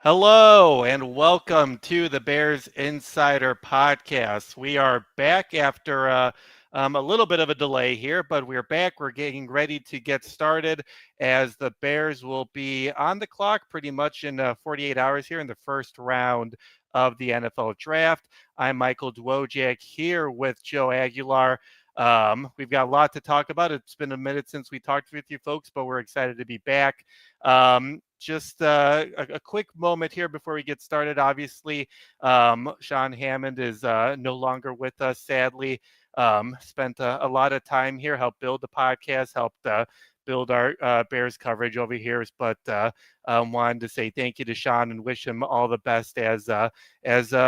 Hello and welcome to the Bears Insider Podcast. We are back after a little bit of a delay here, but we're back. We're getting ready to get started as the Bears will be on the clock pretty much in 48 hours here in the first round of the NFL Draft. I'm Michael Dwojak here with Joe Aguilar. We've got a lot to talk about. It's been a minute since we talked with you folks, but we're excited to be back. Just a quick moment here before we get started. Obviously, Sean Hammond is no longer with us, sadly. Spent a lot of time here, helped build the podcast, helped build our Bears coverage over here. But wanted to say thank you to Sean and wish him all the best as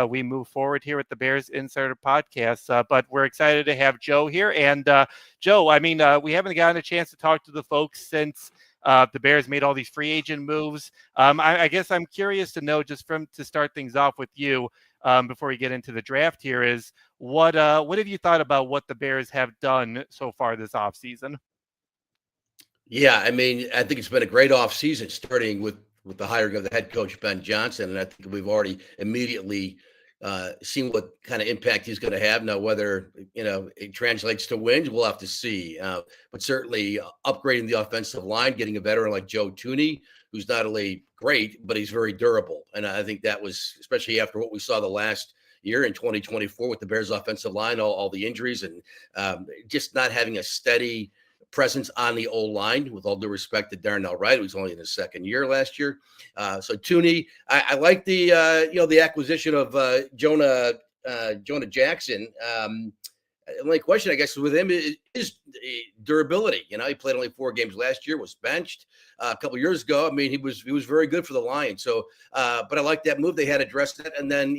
we move forward here with the Bears Insider Podcast. But we're excited to have Joe here. And Joe, I mean, we haven't gotten a chance to talk to the folks since the Bears made all these free agent moves. I guess I'm curious to know, just to start things off with you, before we get into the draft here, is what have you thought about what the Bears have done so far this offseason? Yeah, I mean, I think it's been a great offseason, starting with the hiring of the head coach Ben Johnson, and I think we've already immediately seen what kind of impact he's going to have. Now, whether it translates to wins, we'll have to see. But certainly, upgrading the offensive line, getting a veteran like Joe Tooney, who's not only great but he's very durable, and I think that was especially after what we saw the last year in 2024 with the Bears offensive line, all the injuries, and just not having a steady presence on the O line, with all due respect to Darnell Wright, who's only in his second year last year. So Tooney, I like the acquisition of Jonah Jackson. The only question, I guess, with him is durability. He played only 4 games last year, was benched a couple of years ago. I mean, he was very good for the Lions. So, but I like that move. They had addressed that, and then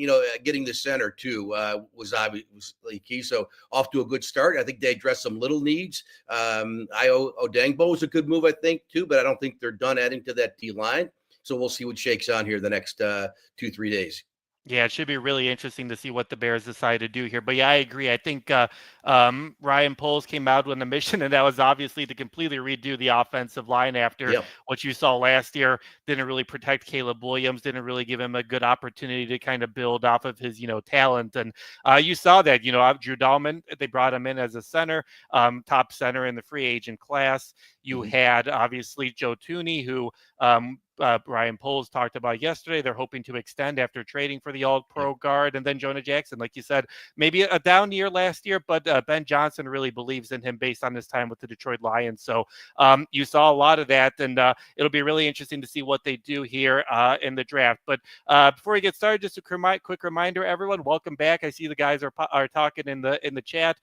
getting the center too was obviously key. So off to a good start. I think they addressed some little needs. Io Odangbo was a good move, I think, too. But I don't think they're done adding to that D line. So we'll see what shakes on here the next 2-3 days. Yeah, it should be really interesting to see what the Bears decide to do here. But yeah, I agree. I think Ryan Poles came out with a mission, and that was obviously to completely redo the offensive line after Yeah. what you saw last year. Didn't really protect Caleb Williams, didn't really give him a good opportunity to kind of build off of his, talent. And you saw that, Drew Dahlman, they brought him in as a center, top center in the free agent class. You had obviously Joe Tooney, who Brian Poles talked about yesterday. They're hoping to extend after trading for the All-Pro guard, and then Jonah Jackson, like you said, maybe a down year last year, but Ben Johnson really believes in him based on his time with the Detroit Lions. So you saw a lot of that, and it'll be really interesting to see what they do here in the draft. But before we get started, just a quick reminder, everyone, welcome back. I see the guys are talking in the chat.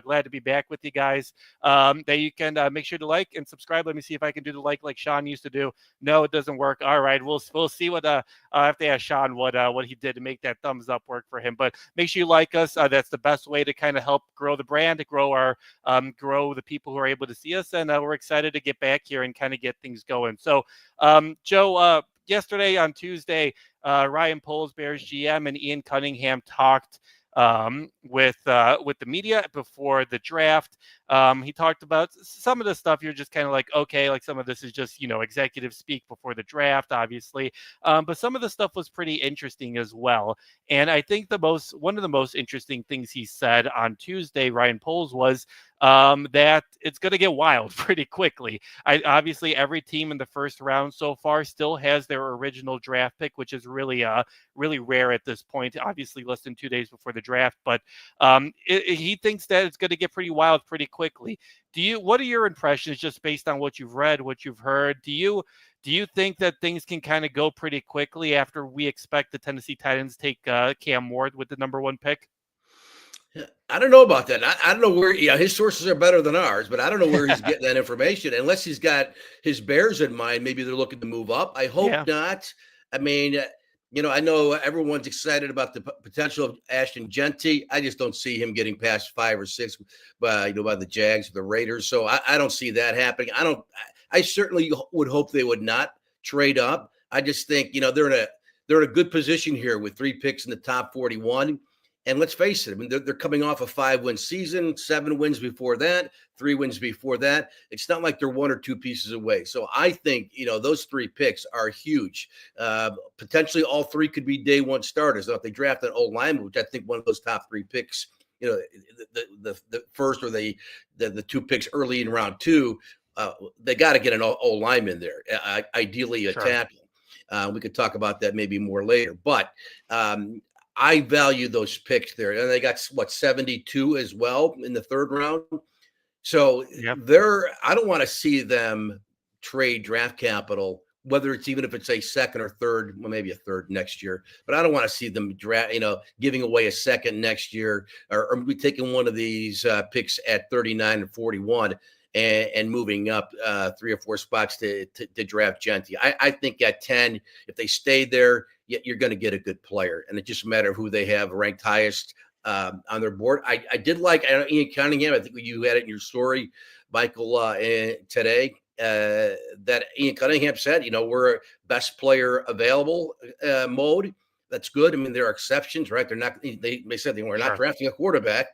Glad to be back with you guys. That you can make sure to like and subscribe. Let me see if I can do the like Sean used to do. No, it doesn't work. All right, we'll see what I have to ask Sean what he did to make that thumbs up work for him. But make sure you like us. That's the best way to kind of help grow the brand, to grow our grow the people who are able to see us. And we're excited to get back here and kind of get things going. So, Joe, yesterday on Tuesday, Ryan Poles, Bears GM, and Ian Cunningham talked with the media before the draft. He talked about some of the stuff you're just kind of like, okay, like some of this is just, executive speak before the draft, obviously. But some of the stuff was pretty interesting as well. And I think one of the most interesting things he said on Tuesday, Ryan Poles, was that it's going to get wild pretty quickly. Obviously, every team in the first round so far still has their original draft pick, which is really rare at this point. Obviously, less than 2 days before the draft, but he thinks that it's going to get pretty wild pretty quickly. What are your impressions, just based on what you've read, what you've heard? Do you think that things can kind of go pretty quickly after we expect the Tennessee Titans take Cam Ward with the number 1 pick? I don't know about that. I don't know where his sources are better than ours, but I don't know where he's getting that information. Unless he's got his Bears in mind, maybe they're looking to move up. I hope Yeah. not. I mean, I know everyone's excited about the potential of Ashton Genty. I just don't see him getting past 5 or 6 by the Jags or the Raiders. So I don't see that happening. I certainly would hope they would not trade up. I just think they're in a good position here with 3 picks in the top 41. And let's face it, I mean, they're coming off a 5-win season, 7 wins before that, 3 wins before that. It's not like they're 1 or 2 pieces away. So I think, those 3 picks are huge. Potentially all 3 could be day one starters. Now, if they draft an old lineman, which I think one of those top 3 picks, the first or the 2 picks early in round 2, they got to get an old lineman there, ideally a Sure. tackle. We could talk about that maybe more later. But I value those picks there. And they got, 72 as well in the 3rd round. So Yep. I don't want to see them trade draft capital, whether it's even if it's a 2nd or 3rd, well, maybe a 3rd next year. But I don't want to see them giving away a 2nd next year, or be taking one of these picks at 39 and 41 and moving up 3 or 4 spots to draft Gentry. I think at 10, if they stay there, you're going to get a good player, and it's just a matter of who they have ranked highest on their board. I did like Ian Cunningham. I think you had it in your story, Michael, today, that Ian Cunningham said, we're a best player available mode. That's good. I mean, there are exceptions, right? They said we're not drafting a quarterback.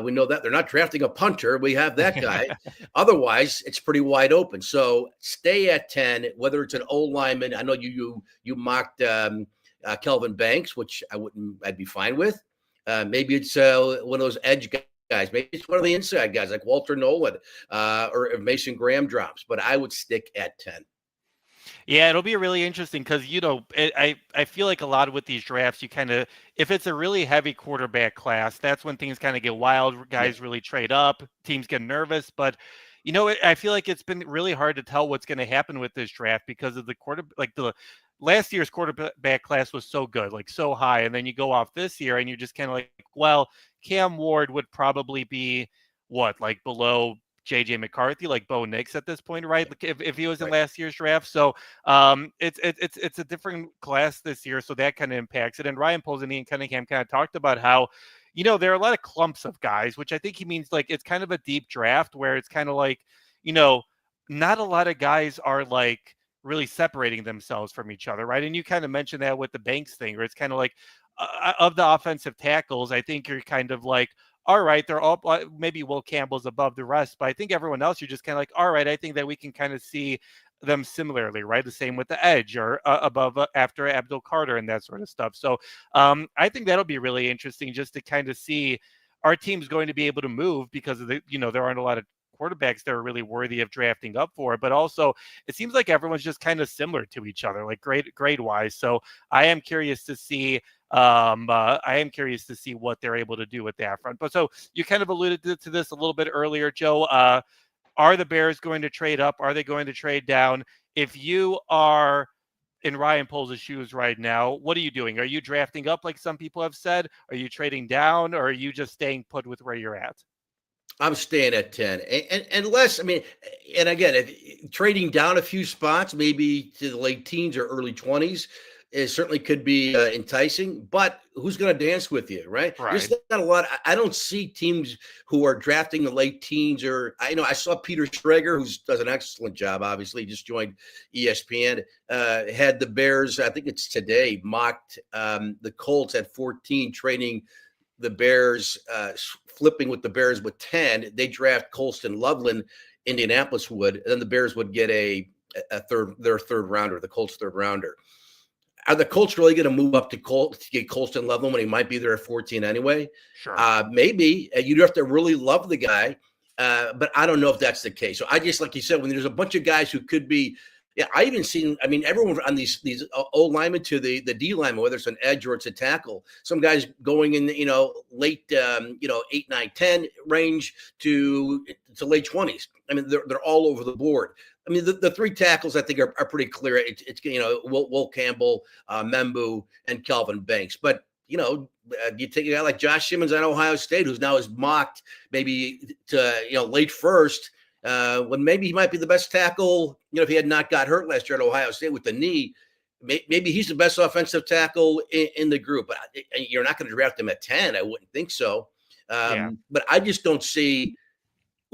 We know that. They're not drafting a punter. We have that guy. Otherwise, it's pretty wide open. So stay at 10, whether it's an old lineman. I know you mocked Kelvin Banks, which I'd be fine with. Maybe it's one of those edge guys. Maybe it's one of the inside guys like Walter Nolan or Mason Graham drops. But I would stick at 10. Yeah, it'll be really interesting because, I feel like a lot with these drafts, you kind of, if it's a really heavy quarterback class, that's when things kind of get wild. Guys really trade up, teams get nervous. But, I feel like it's been really hard to tell what's going to happen with this draft because of the last year's quarterback class was so good, like so high. And then you go off this year and you're just kind of like, well, Cam Ward would probably be like below JJ McCarthy, like Bo Nix at this point, right? Like if he was in last year's draft. So it's a different class this year. So that kind of impacts it. And Ryan Poles and Ian Cunningham kind of talked about how, there are a lot of clumps of guys, which I think he means like it's kind of a deep draft where it's kind of like, not a lot of guys are like really separating themselves from each other, right? And you kind of mentioned that with the Banks thing, where it's kind of like of the offensive tackles, I think you're kind of like, all right, they're all maybe Will Campbell's above the rest, but I think everyone else, you're just kind of like, all right, I think that we can kind of see them similarly, right? The same with the edge or above after Abdul Carter and that sort of stuff. So I think that'll be really interesting just to kind of see our team's going to be able to move because of there aren't a lot of quarterbacks that are really worthy of drafting up for it, but also it seems like everyone's just kind of similar to each other, like grade wise. So I am curious to see what they're able to do with that front. But so you kind of alluded to this a little bit earlier, Joe. Are the Bears going to trade up? Are they going to trade down? If you are in Ryan Poles' shoes right now, what are you doing? Are you drafting up like some people have said? Are you trading down, or are you just staying put with where you're at? I'm staying at 10. And unless, I mean, and again, if trading down a few spots, maybe to the late teens or early 20s, it certainly could be enticing, but who's going to dance with you, right? There's not a lot. I don't see teams who are drafting the late teens, or I saw Peter Schrager, who does an excellent job. Obviously, just joined ESPN. Had the Bears, I think it's today, mocked the Colts at 14, trading the Bears, flipping with the Bears with 10. They draft Colston Loveland, Indianapolis would, and then the Bears would get their third rounder, the Colts' third rounder. Are the Colts really going to move up to get Colston Loveland when he might be there at 14 anyway? Sure. Maybe. You'd have to really love the guy, but I don't know if that's the case. So I just, like you said, when there's a bunch of guys who could be, I even seen, everyone on these old linemen to the D lineman, whether it's an edge or it's a tackle, some guys going in, late, 8, 9, 10 range to late 20s. They're all over the board. The 3 tackles I think are pretty clear. It's Will Campbell, Membu, and Kelvin Banks. But you take a guy like Josh Simmons at Ohio State, who's now is mocked maybe to late first, when maybe he might be the best tackle. If he had not got hurt last year at Ohio State with the knee, maybe he's the best offensive tackle in the group. But you're not going to draft him at 10. I wouldn't think so. But I just don't see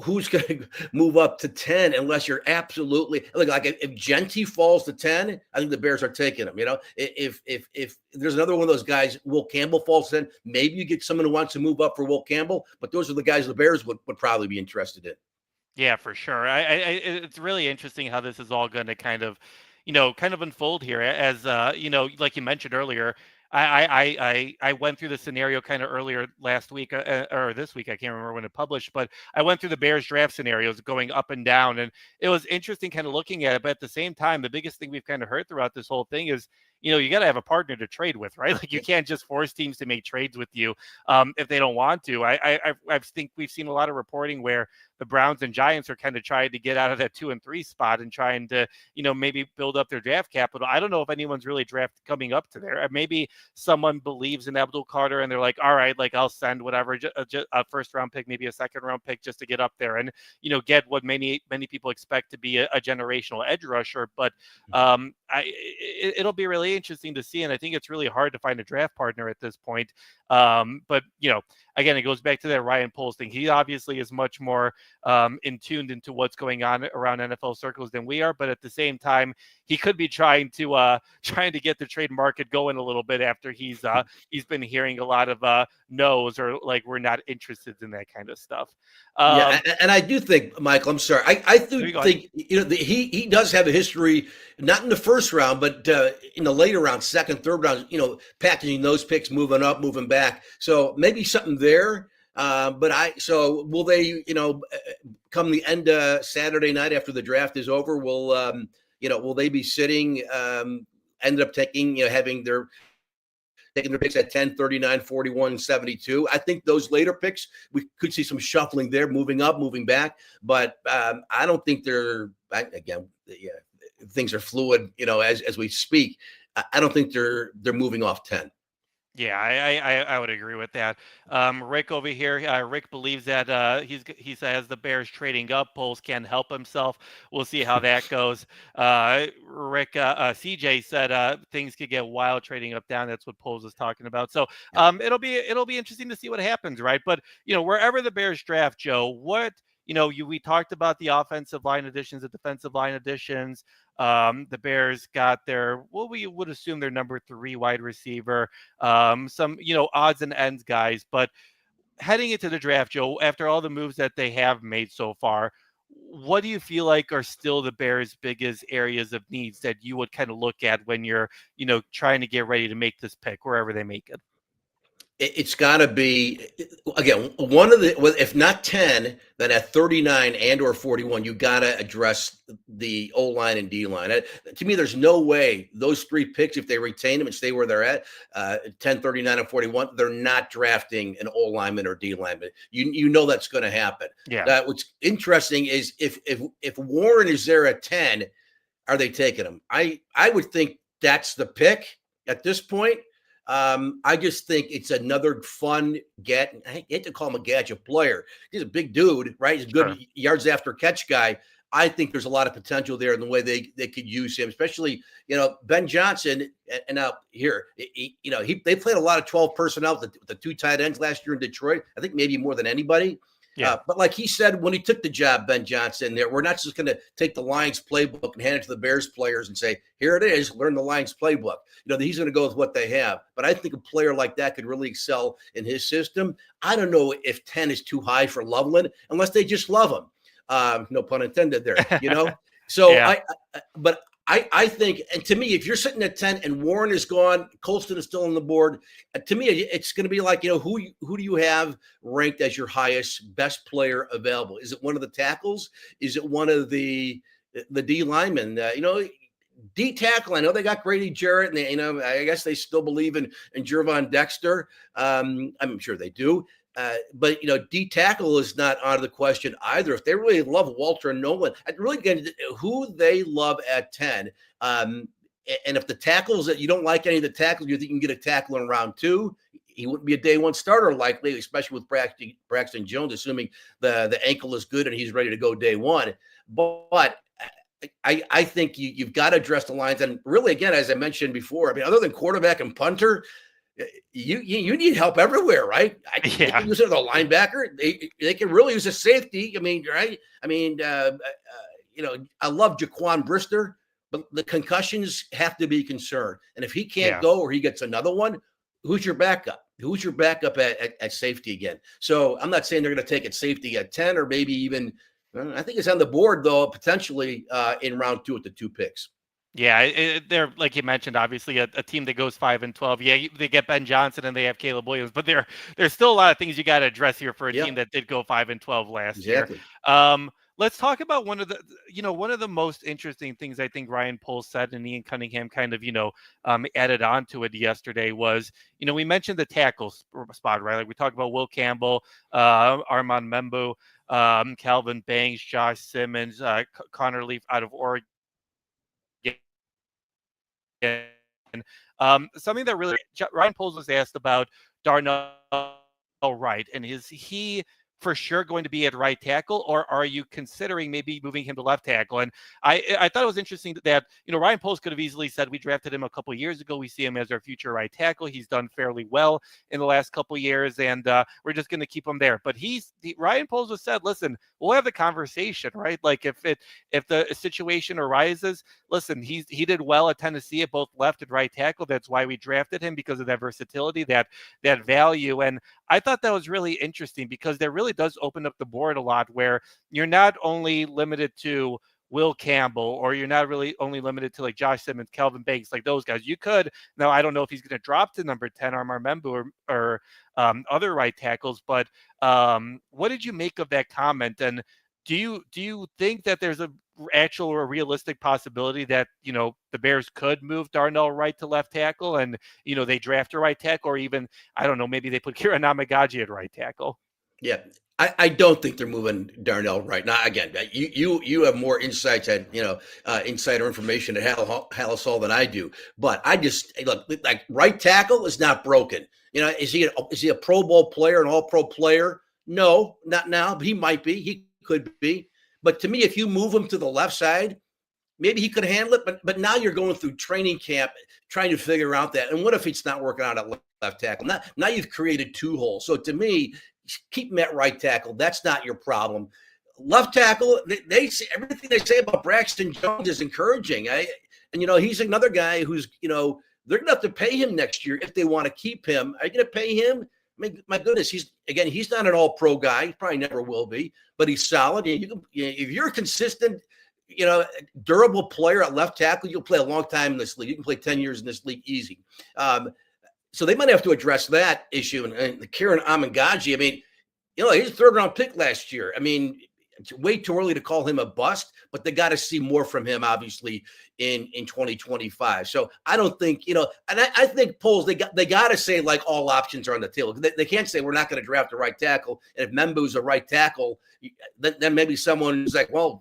who's going to move up to 10 unless you're absolutely like if Genty falls to 10, I think the Bears are taking him. If there's another one of those guys, Will Campbell falls to 10, maybe you get someone who wants to move up for Will Campbell, but those are the guys the Bears would probably be interested in. Yeah, for sure. It's really interesting how this is all going to kind of, kind of unfold here. As like you mentioned earlier, I went through the scenario kind of earlier last week or this week. I can't remember when it published, but I went through the Bears draft scenarios going up and down, and it was interesting kind of looking at it. But at the same time, the biggest thing we've kind of heard throughout this whole thing is, you got to have a partner to trade with, right? Like you can't just force teams to make trades with you if they don't want to. I think we've seen a lot of reporting where the Browns and Giants are kind of trying to get out of that 2 and 3 spot and trying to, maybe build up their draft capital. I don't know if anyone's really draft coming up to there. Maybe someone believes in Abdul Carter and they're like, all right, like I'll send whatever, a first round pick, maybe a second round pick just to get up there and, get what many people expect to be a generational edge rusher. But it'll be really interesting to see. And I think it's really hard to find a draft partner at this point. But, again, it goes back to that Ryan Poles thing. He obviously is much more in tuned into what's going on around NFL circles than we are. But at the same time, he could be trying to get the trade market going a little bit after he's been hearing a lot of no's or like we're not interested in that kind of stuff. Yeah, and I do think, Michael, I'm sorry, I do think he does have a history, not in the first round, but in the later round, second, third round, packaging those picks, moving up, moving back. So maybe something there. So will they, come the end of Saturday night after the draft is over, will they be sitting, end up taking, taking their picks at 10, 39, 41, 72. I think those later picks, we could see some shuffling there, moving up, moving back. But I don't think things are fluid, as we speak. I don't think they're moving off 10. Yeah, I would agree with that. Rick over here, Rick believes that he says the Bears trading up. Poles can't help himself. We'll see how that goes. Rick, CJ said things could get wild trading up down. That's what Poles is talking about. So it'll be interesting to see what happens, right? But wherever the Bears draft, Joe, we talked about the offensive line additions, the defensive line additions. The Bears got we would assume their number 3 wide receiver, some, odds and ends guys. But heading into the draft, Joe, after all the moves that they have made so far, what do you feel like are still the Bears' biggest areas of needs that you would kind of look at when you're, trying to get ready to make this pick wherever they make it? It's got to be, again, one of the, if not 10, then at 39 and or 41, you got to address the O-line and D-line. To me, there's no way those 3 picks, if they retain them and stay where they're at, 10, 39, and 41, they're not drafting an O-lineman or D-lineman. You know that's going to happen. Yeah. What's interesting is if Warren is there at 10, are they taking him? I would think that's the pick at this point. I just think it's another fun get. I hate to call him a gadget player. He's a big dude, right? He's a good yards after catch guy. I think there's a lot of potential there in the way they could use him, especially, Ben Johnson. And now here, they played a lot of 12 personnel with the 2 tight ends last year in Detroit. I think maybe more than anybody. Yeah. But like he said when he took the job, Ben Johnson, we're not just going to take the Lions playbook and hand it to the Bears players and say, here it is, learn the Lions playbook. He's going to go with what they have. But I think a player like that could really excel in his system. I don't know if 10 is too high for Loveland unless they just love him. No pun intended there, So yeah. I think, and to me, if you're sitting at 10 and Warren is gone, Colston is still on the board, to me, it's going to be like, who do you have ranked as your highest, best player available? Is it one of the tackles? Is it one of the D linemen? D tackle, I know they got Grady Jarrett, and they, I guess they still believe in Jervon Dexter. I'm sure they do. But D tackle is not out of the question either. If they really love Walter and Nolan, I'd really get who they love at 10. And if the tackles that you don't like any of the tackles, you think you can get a tackle in round 2, he wouldn't be a day 1 starter likely, especially with Braxton Jones, assuming the ankle is good and he's ready to go day 1. But I think you've got to address the lines. And really, again, as I mentioned before, other than quarterback and punter, You need help everywhere, right? They Yeah. can use it as a linebacker. They can really use a safety. I mean, right? I mean, I love Jaquan Brister, but the concussions have to be concerned. And if he can't Yeah. go or he gets another one, who's your backup? Who's your backup at safety again? So I'm not saying they're going to take it safety at 10 or maybe even. I think it's on the board though, potentially in round 2 with the 2 picks. Yeah, they're like you mentioned, obviously a team that goes 5-12. Yeah, they get Ben Johnson and they have Caleb Williams, but there's still a lot of things you got to address here for a team Yep, that did go 5-12 last year. exactly. Let's talk about one of the most interesting things I think Ryan Poles said and Ian Cunningham kind of added on to it yesterday was we mentioned the tackle spot, right? Like we talked about Will Campbell, Armand Membu, Calvin Banks, Josh Simmons, Connor Leaf out of Oregon. Something that really Ryan Poles was asked about Darnell Wright, and is he for sure going to be at right tackle, or are you considering maybe moving him to left tackle? And I thought it was interesting that Ryan Poles could have easily said we drafted him a couple years ago. We see him as our future right tackle. He's done fairly well in the last couple years, and we're just going to keep him there. But Ryan Poles has said, listen, we'll have the conversation, right? Like if the situation arises, listen, he did well at Tennessee at both left and right tackle. That's why we drafted him, because of that versatility, that value. And I thought that was really interesting because there really does open up the board a lot, where you're not only limited to Will Campbell, or you're not really only limited to like Josh Simmons, Calvin Banks, like those guys. You could now, I don't know if he's going to drop to number 10, Armar Membu, or other right tackles, but what did you make of that comment? And do you think that there's a actual or realistic possibility that the Bears could move Darnell Wright to left tackle, and they draft a right tackle, or even, I don't know, maybe they put Kieran Namagaji at right tackle? Yeah. I don't think they're moving Darnell right now. Again, you have more insights and insider information at Hallis Hall than I do. But I just look, like, right tackle is not broken. Is he a Pro Bowl player, an All Pro player? No, not now. But he might be. He could be. But to me, if you move him to the left side, maybe he could handle it. But now you're going through training camp trying to figure out that. And what if it's not working out at left tackle? Now you've created 2 holes. So to me, keep him at right tackle. That's not your problem. Left tackle, they say everything they say about Braxton Jones is encouraging. He's another guy who's, they're going to have to pay him next year if they want to keep him. Are you going to pay him? I mean, my goodness, he's not an all-pro guy. He probably never will be, but he's solid. And if you're a consistent, durable player at left tackle, you'll play a long time in this league. You can play 10 years in this league easy. So they might have to address that issue. And Kieran Amangaji, I mean, he's a 3rd-round pick last year. I mean, it's way too early to call him a bust, but they got to see more from him, obviously, in 2025. So I don't think, and I think Poles, they got to say, like, all options are on the table. They can't say we're not going to draft a right tackle. And if Membu's a right tackle, then maybe someone's like, well,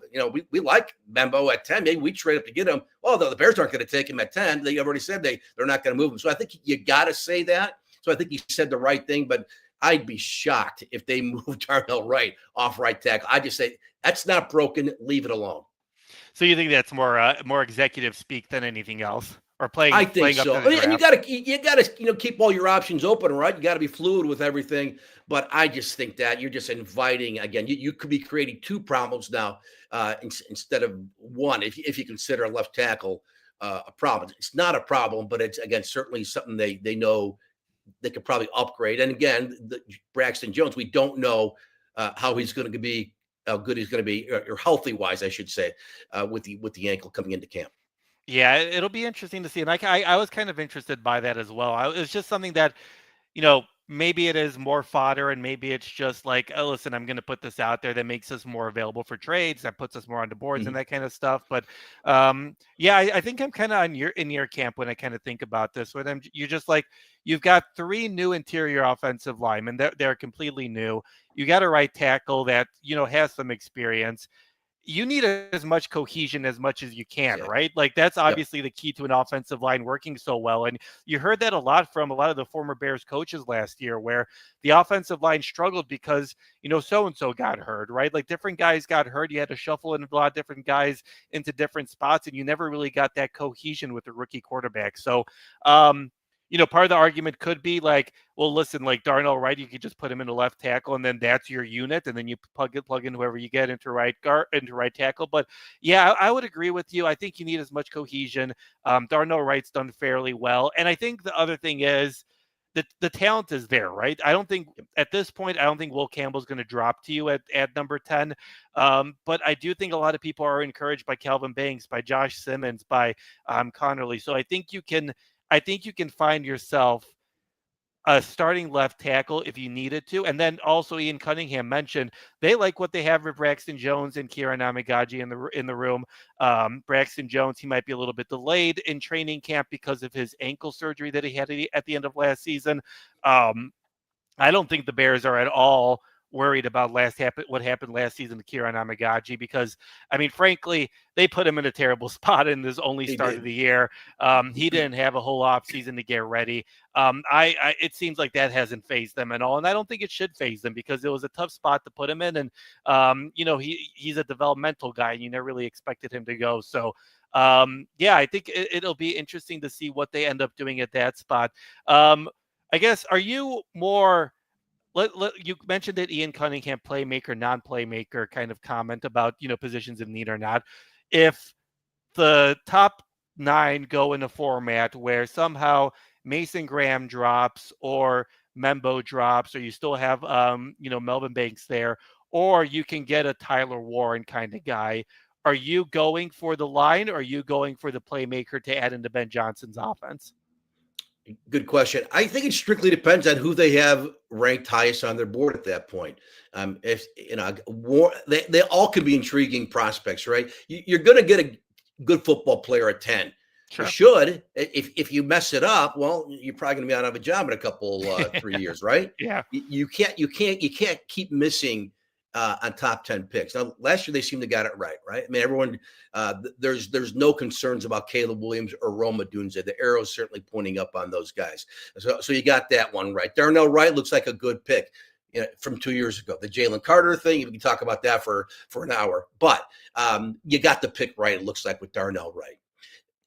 we like Membu at 10. Maybe we trade up to get him. Well, the Bears aren't going to take him at 10. They already said they're not going to move him. So I think you got to say that. So I think he said the right thing, but I'd be shocked if they moved Darnell Wright off right tackle. I just say that's not broken. Leave it alone. So you think that's more executive speak than anything else, or playing? I think playing so. up to the And draft? you gotta keep all your options open, right? You got to be fluid with everything. But I just think that you're just inviting again. You could be creating 2 problems now instead of 1. If you consider a left tackle a problem, it's not a problem, but it's again certainly something they know they could probably upgrade. And again, Braxton Jones, we don't know how he's going to be, how good he's going to be, or healthy wise, I should say, with the ankle coming into camp. Yeah, it'll be interesting to see. And I was kind of interested by that as well. It's just something that, maybe it is more fodder, and maybe it's just like, oh, listen, I'm going to put this out there that makes us more available for trades, that puts us more on the boards and Mhm. that kind of stuff. But yeah, I think I'm kind of in your camp when I kind of think about this. With them, you're just like, you've got 3 new interior offensive linemen. They're completely new. You got a right tackle that has some experience. You need as much cohesion as much as you can, Exactly. right? Like that's Yep. obviously the key to an offensive line working so well. And you heard that a lot from a lot of the former Bears coaches last year, where the offensive line struggled because, so and so got hurt, right? Like different guys got hurt. You had to shuffle in a lot of different guys into different spots, and you never really got that cohesion with the rookie quarterback. So, part of the argument could be like, well, listen, like Darnell Wright, you could just put him in the left tackle, and then that's your unit, and then you plug in whoever you get into right guard, into right tackle. But yeah, I would agree with you. I think you need as much cohesion. Darnell Wright's done fairly well, and I think the other thing is the talent is there, right? I don't think at this point, I don't think Will Campbell's going to drop to you at number 10. But I do think a lot of people are encouraged by Calvin Banks, by Josh Simmons, by Connerly. So I think you can find yourself a starting left tackle if you needed to. And then also Ian Cunningham mentioned they like what they have with Braxton Jones and Kieran Amagaji in the room. Braxton Jones, he might be a little bit delayed in training camp because of his ankle surgery that he had at the end of last season. I don't think the Bears are at all worried about what happened last season to Kieran Amagaji because, I mean, frankly, they put him in a terrible spot in his only start of the year. He didn't have a whole off season to get ready. It seems like that hasn't phased them at all, and I don't think it should phase them because it was a tough spot to put him in, and he's a developmental guy, and you never really expected him to go. So, yeah, I think it'll be interesting to see what they end up doing at that spot. I guess, are you more? You mentioned that Ian Cunningham, playmaker, non-playmaker, kind of comment about positions in need or not. If the top 9 go in a format where somehow Mason Graham drops or Membo drops, or you still have Melvin Banks there, or you can get a Tyler Warren kind of guy. Are you going for the line, or are you going for the playmaker to add into Ben Johnson's offense? Good question. I think it strictly depends on who they have ranked highest on their board at that point. If they all could be intriguing prospects, right? You're going to get a good football player at 10. Sure. You should. If you mess it up, well, you're probably going to be out of a job in a couple 3 years, right? Yeah. You can't keep missing on top 10 picks. Now, last year they seemed to got it right? I mean, everyone, there's no concerns about Caleb Williams or Rome Odunze. The arrow's certainly pointing up on those guys. So you got that one right. Darnell Wright looks like a good pick from 2 years ago. The Jalen Carter thing, we can talk about that for an hour. But you got the pick right, it looks like, with Darnell Wright.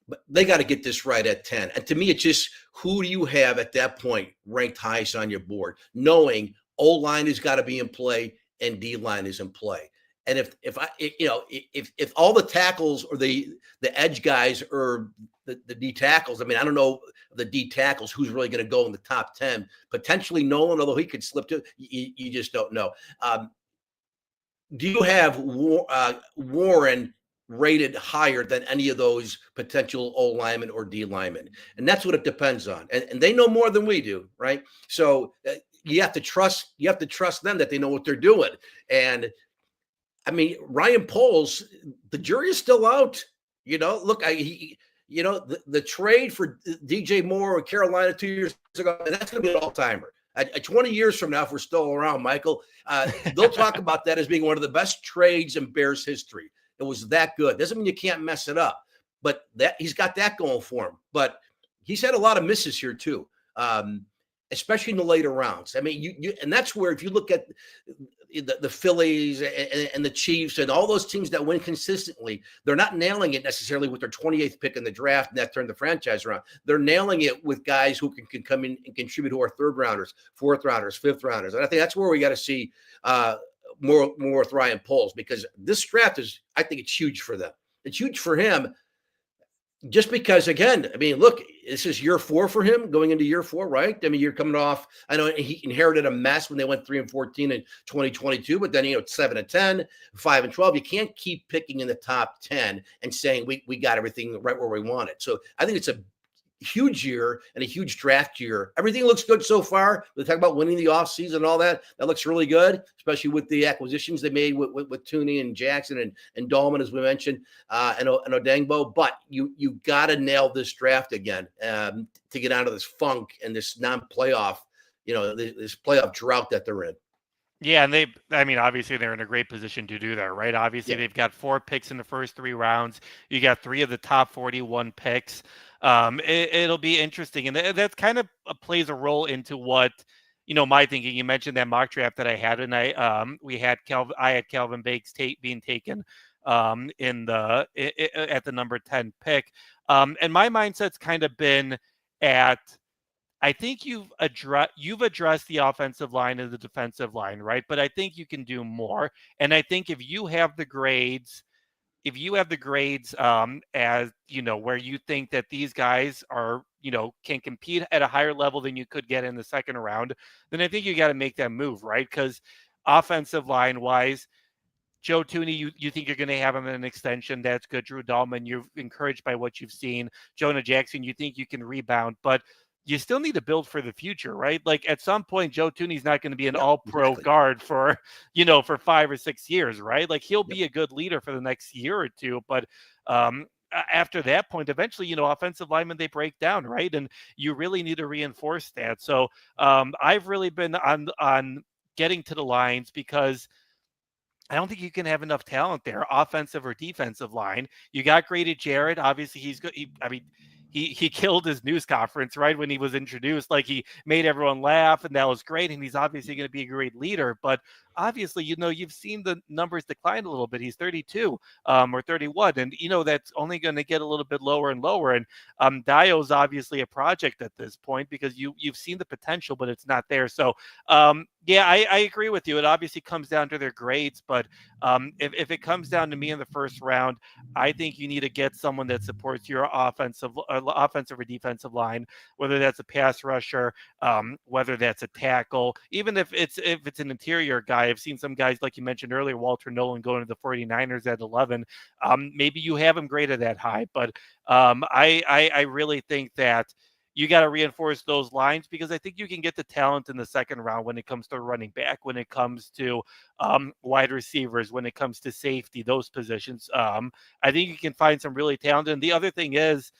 But they got to get this right at 10. And to me, it's just who do you have at that point ranked highest on your board, knowing O-line has got to be in play and D-line is in play. And if all the tackles or the edge guys or the D tackles, I mean, I don't know the D tackles who's really going to go in the top 10. Potentially Nolan, although he could slip to. You just don't know. Do you have Warren rated higher than any of those potential O linemen or D linemen? And that's what it depends on. And they know more than we do, right? So you have to trust them that they know what they're doing. And I mean, Ryan Poles, the jury is still out. Look, the trade for DJ Moore in Carolina 2 years ago, and that's going to be an all-timer. 20 years from now, if we're still around, Michael, they'll talk about that as being one of the best trades in Bears history. It was that good. Doesn't mean you can't mess it up, but that he's got that going for him. But he's had a lot of misses here too, especially in the later rounds. I mean, and that's where, if you look at the Phillies and the Chiefs and all those teams that win consistently, they're not nailing it necessarily with their 28th pick in the draft and that turned the franchise around. They're nailing it with guys who can come in and contribute, who are third rounders, fourth rounders, fifth rounders. And I think that's where we got to see more with Ryan Poles, because this draft I think it's huge for them. It's huge for him. Just because, again, I mean, look, this is year 4 for him, going into year 4, right? I mean, you're coming off, I know he inherited a mess when they went 3-14 in 2022, but then, 7-10, 5-12. You can't keep picking in the top 10 and saying we got everything right where we want it. So I think it's a huge year and a huge draft year. Everything looks good so far. We talk about winning the offseason and all that. That looks really good, especially with the acquisitions they made with Tooney and Jackson and Dahlman, as we mentioned, and Odengbo. But you got to nail this draft again to get out of this funk and this non-playoff, this playoff drought that they're in. Yeah, and obviously they're in a great position to do that, right? Obviously, They've got 4 picks in the first 3 rounds. You got 3 of the top 41 picks. It'll be interesting, and that kind of plays a role into what my thinking. You mentioned that mock draft that I had, and I had Calvin Banks being taken at the number 10 pick, and my mindset's kind of been at I think you've addressed the offensive line and the defensive line, right? But I think you can do more. And I think if you have the grades as where you think that these guys are can compete at a higher level than you could get in the second round, then I think you got to make that move, right? Because offensive line wise, Joe Tooney, you think you're going to have him in an extension. That's good. Drew Dahlman, you're encouraged by what you've seen. Jonah Jackson, you think you can rebound, but you still need to build for the future, right? Like at some point, Joe Tooney's not going to be an Yep, all-pro exactly. guard for 5 or 6 years, right? Like he'll Yep. be a good leader for the next year or two, but after that point, eventually, offensive linemen they break down, right? And you really need to reinforce that. So I've really been on getting to the lines because I don't think you can have enough talent there, offensive or defensive line. You got Grady Jarrett. Obviously, he's good. I mean, he killed his news conference right when he was introduced. Like he made everyone laugh, and that was great. And he's obviously going to be a great leader. But obviously, you've seen the numbers decline a little bit. He's 32 or 31, and that's only going to get a little bit lower and lower. And Dio's obviously a project at this point because you've seen the potential, but it's not there. So yeah, I agree with you. It obviously comes down to their grades, but if it comes down to me in the first round, I think you need to get someone that supports your offensive or defensive line, whether that's a pass rusher, whether that's a tackle, even if it's an interior guy. I've seen some guys like you mentioned earlier, Walter Nolan going to the 49ers at 11. Maybe you have him graded that high, but I really think that you got to reinforce those lines because I think you can get the talent in the second round when it comes to running back, when it comes to wide receivers, when it comes to safety, those positions. I think you can find some really talented. And the other thing is,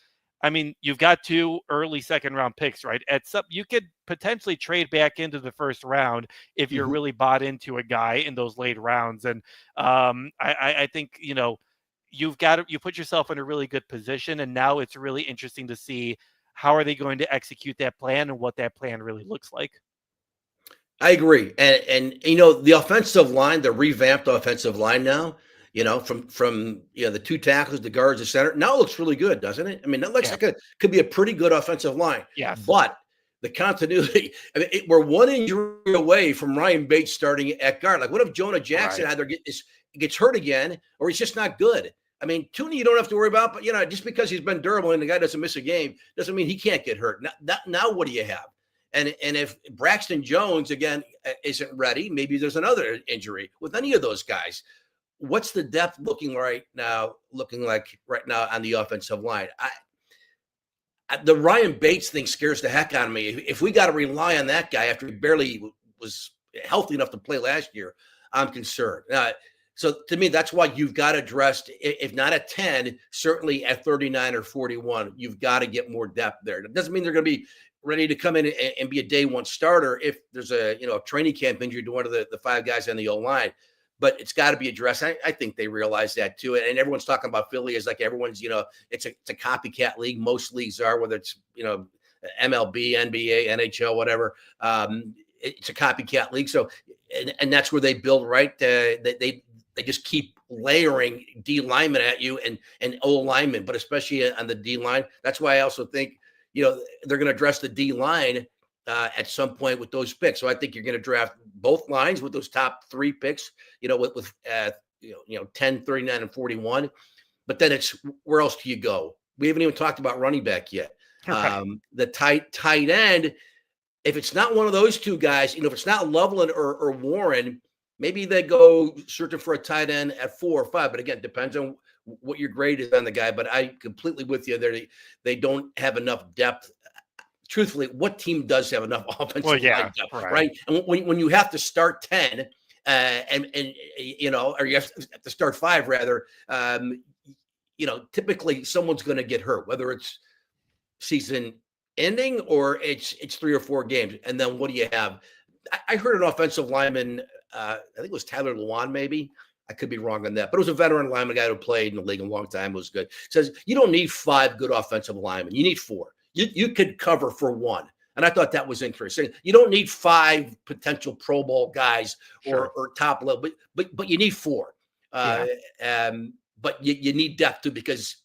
I mean, you've got two early second round picks, right? You could potentially trade back into the first round if you're Mhm. really bought into a guy in those late rounds. And I think you put yourself in a really good position, and now it's really interesting to see how are they going to execute that plan and what that plan really looks like. I agree, and the offensive line, the revamped offensive line now, from the two tackles, the guards, the center, now it looks really good, doesn't it? I mean, that looks Yeah. like could be a pretty good offensive line, Yes. but the continuity. I mean, we're one injury away from Ryan Bates starting at guard. Like, what if Jonah Jackson Right. either gets hurt again or he's just not good? I mean, Tooney, you don't have to worry about, but just because he's been durable and the guy doesn't miss a game doesn't mean he can't get hurt. Now what do you have? And if Braxton Jones again isn't ready, maybe there's another injury with any of those guys. What's the depth looking like right now on the offensive line? The Ryan Bates thing scares the heck out of me. If we got to rely on that guy after he barely was healthy enough to play last year, I'm concerned. So to me, that's why you've got to address, if not at 10, certainly at 39 or 41, you've got to get more depth there. It doesn't mean they're going to be ready to come in and be a day one starter if there's a training camp injury to one of the five guys on the O line. But it's got to be addressed. I think they realize that too. And everyone's talking about Philly as like everyone's, it's a copycat league. Most leagues are, whether it's, MLB, NBA, NHL, whatever. It's a copycat league. So, and that's where they build, right? They just keep layering D linemen at you and O linemen, but especially on the D line. That's why I also think, they're going to address the D line at some point with those picks. So I think you're going to draft both lines with those top three picks, with 10, 39, and 41. But then it's where else do you go? We haven't even talked about running back yet. Right. The tight end, if it's not one of those two guys, if it's not Loveland or Warren, maybe they go searching for a tight end at 4 or 5. But again, depends on what your grade is on the guy. But I completely with you there. They don't have enough depth. Truthfully, what team does have enough Well, offensive line yeah. depth, Right. right? And when you have to start 10, and or you have to start 5 rather, typically someone's going to get hurt, whether it's season ending or it's 3 or 4 games. And then what do you have? I heard an offensive lineman, I think it was Tyler Lewan, maybe. I could be wrong on that, but it was a veteran lineman, guy who played in the league a long time, was good. Says you don't need 5 good offensive linemen. You need 4. You could cover for 1. And I thought that was interesting. You don't need 5 potential Pro Bowl guys Sure. or top level, but you need 4. Uh, Yeah. but you need depth too, because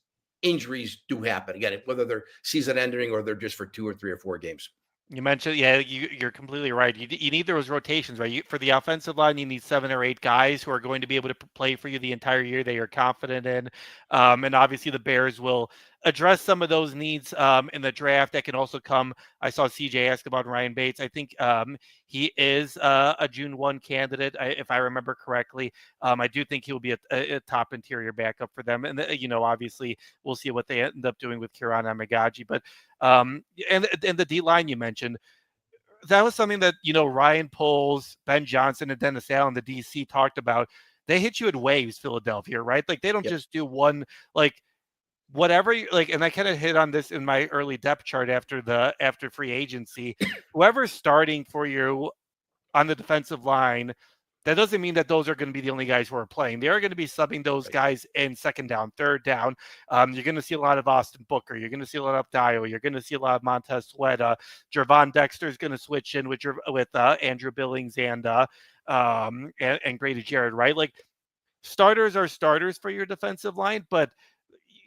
injuries do happen again, whether they're season ending or they're just for 2 or 3 or 4 games. You mentioned, yeah, you're completely right. You need those rotations, right? For the offensive line, you need 7 or 8 guys who are going to be able to play for you the entire year that you're confident in. And obviously, the Bears will address some of those needs in the draft. That can also come. I saw CJ ask about Ryan Bates. I think he is a June 1 candidate, if I remember correctly. I do think he will be a top interior backup for them. And, obviously, we'll see what they end up doing with Kieran Amagaji. But and the D line you mentioned, that was something that Ryan Poles, Ben Johnson, and Dennis Allen, the DC, talked about. They hit you in waves, Philadelphia, right? Like they don't Yep. just do one, like whatever like, and I kind of hit on this in my early depth chart after free agency. Whoever's starting for you on the defensive line, that doesn't mean that those are going to be the only guys who are playing. They are going to be subbing those Right. guys in second down, third down. You're going to see a lot of Austin Booker. You're going to see a lot of Dio. You're going to see a lot of Montez Sweat. Jervon Dexter is going to switch in with Andrew Billings and Grady Jarrett, right? Like starters are starters for your defensive line, but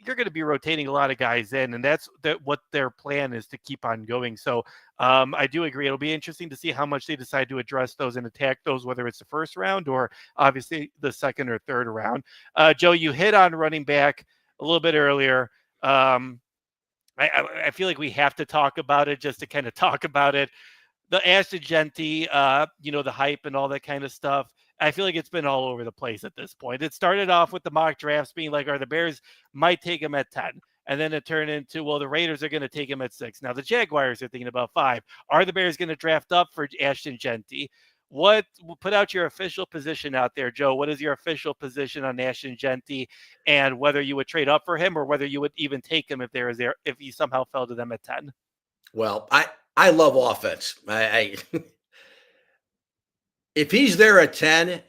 you're going to be rotating a lot of guys in, and that's what their plan is to keep on going. So I do agree. It'll be interesting to see how much they decide to address those and attack those, whether it's the first round or obviously the second or third round. Joe, you hit on running back a little bit earlier. I feel like we have to talk about it just to kind of talk about it. The Ashton Genty, the hype and all that kind of stuff. I feel like it's been all over the place at this point. It started off with the mock drafts being like, the Bears might take him at 10. And then it turned into, well, the Raiders are going to take him at 6. Now the Jaguars are thinking about 5. Are the Bears going to draft up for Ashton Genty? Put out your official position out there, Joe? What is your official position on Ashton Genty, and whether you would trade up for him or whether you would even take him if he somehow fell to them at 10? Well, I love offense. I if he's there at 10,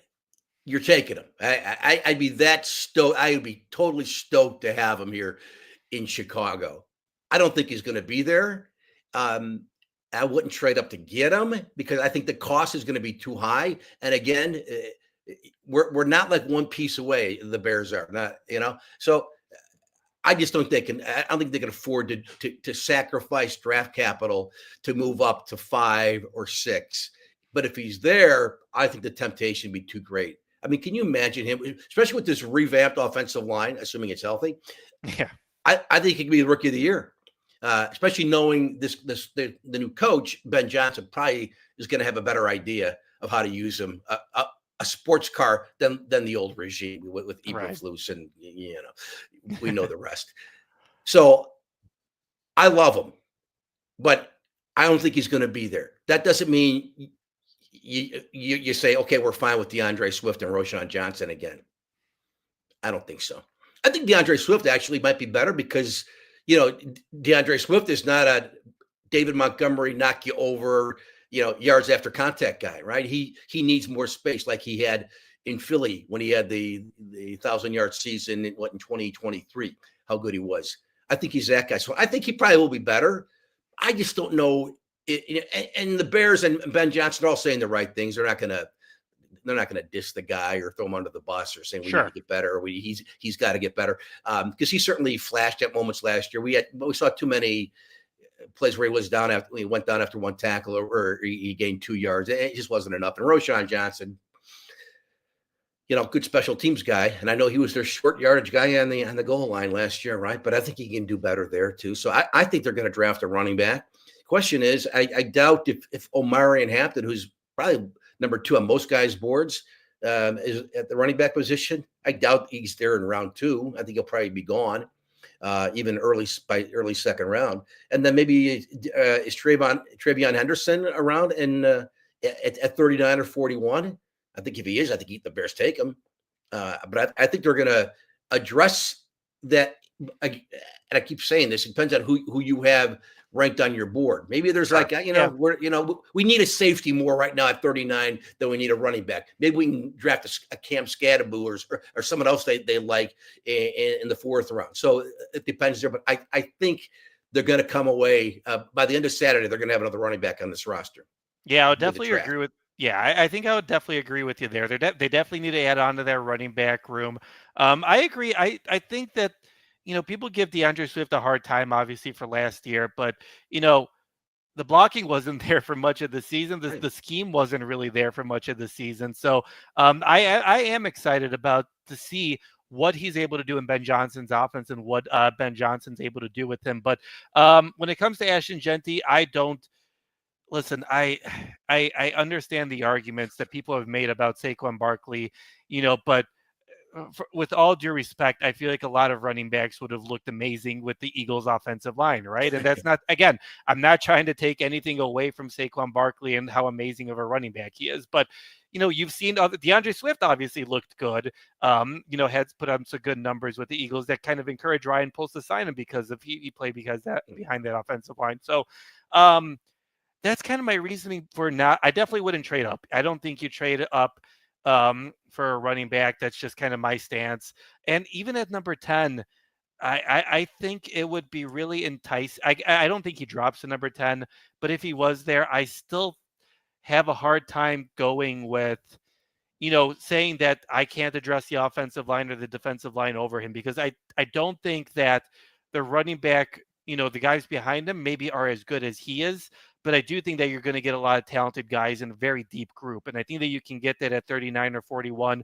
you're taking him. I'd be that stoked. I would be totally stoked to have him here in Chicago. I don't think he's going to be there. I wouldn't trade up to get him because I think the cost is going to be too high. And again, we're not like one piece away. The Bears are not, So I just don't think I don't think they can afford to sacrifice draft capital to move up to 5 or 6. But if he's there, I think the temptation would be too great. I mean, can you imagine him, especially with this revamped offensive line, assuming it's healthy? Yeah. I think he could be the rookie of the year, especially knowing the new coach, Ben Johnson, probably is going to have a better idea of how to use him. A sports car than the old regime with Eberflus, and we know the rest. So I love him, but I don't think he's going to be there. That doesn't mean you say, okay, we're fine with DeAndre Swift and Roschon Johnson again. I don't think so. I think DeAndre Swift actually might be better because DeAndre Swift is not a David Montgomery knock you over, yards after contact guy, right? He needs more space like he had in Philly when he had the 1,000-yard season in 2023, how good he was. I think he's that guy. So I think he probably will be better. I just don't know. And the Bears and Ben Johnson are all saying the right things. They're not going to diss the guy or throw him under the bus or saying we need to get better. Or he's got to get better because he certainly flashed at moments last year. We saw too many plays where he went down after one tackle or he gained 2 yards. It just wasn't enough. And Roschon Johnson, good special teams guy. And I know he was their short yardage guy on the goal line last year, right? But I think he can do better there too. So I think they're going to draft a running back. Question is, I doubt if Omarion Hampton, who's probably number 2 on most guys' boards, is at the running back position. I doubt he's there in round 2. I think he'll probably be gone, even early second round. And then maybe is Travion Henderson around at 39 or 41? I think if he is, I think the Bears take him. But I think they're going to address that. And I keep saying this. It depends on who you have ranked on your board. Maybe there's we need a safety more right now at 39 than we need a running back. Maybe we can draft a Cam Scadaboo or someone else they like in the 4th round. So it depends there. But I think they're going to come away by the end of Saturday. They're going to have another running back on this roster. Yeah, I would definitely agree with. Yeah, I think I would definitely agree with you there. They definitely need to add on to their running back room. I agree. I think that people give DeAndre Swift a hard time, obviously, for last year, but the blocking wasn't there for much of the season. The, Right. the scheme wasn't really there for much of the season. So I am excited about to see what he's able to do in Ben Johnson's offense and what Ben Johnson's able to do with him. But when it comes to Ashton Genty, I don't listen. I understand the arguments that people have made about Saquon Barkley, but with all due respect, I feel like a lot of running backs would have looked amazing with the Eagles' offensive line, right? And that's not, again, I'm not trying to take anything away from Saquon Barkley and how amazing of a running back he is, but you've seen other DeAndre Swift obviously looked good. Had put up some good numbers with the Eagles that kind of encouraged Ryan Poles to sign him because of he played because that behind that offensive line. So that's kind of my reasoning for not. I definitely wouldn't trade up. I don't think you trade up for a running back. That's just kind of my stance. And even at number 10, I think it would be really enticing. I don't think he drops to number 10, but if he was there, I still have a hard time going with saying that I can't address the offensive line or the defensive line over him because I don't think that the running back, the guys behind him maybe are as good as he is, but I do think that you're going to get a lot of talented guys in a very deep group. And I think that you can get that at 39 or 41,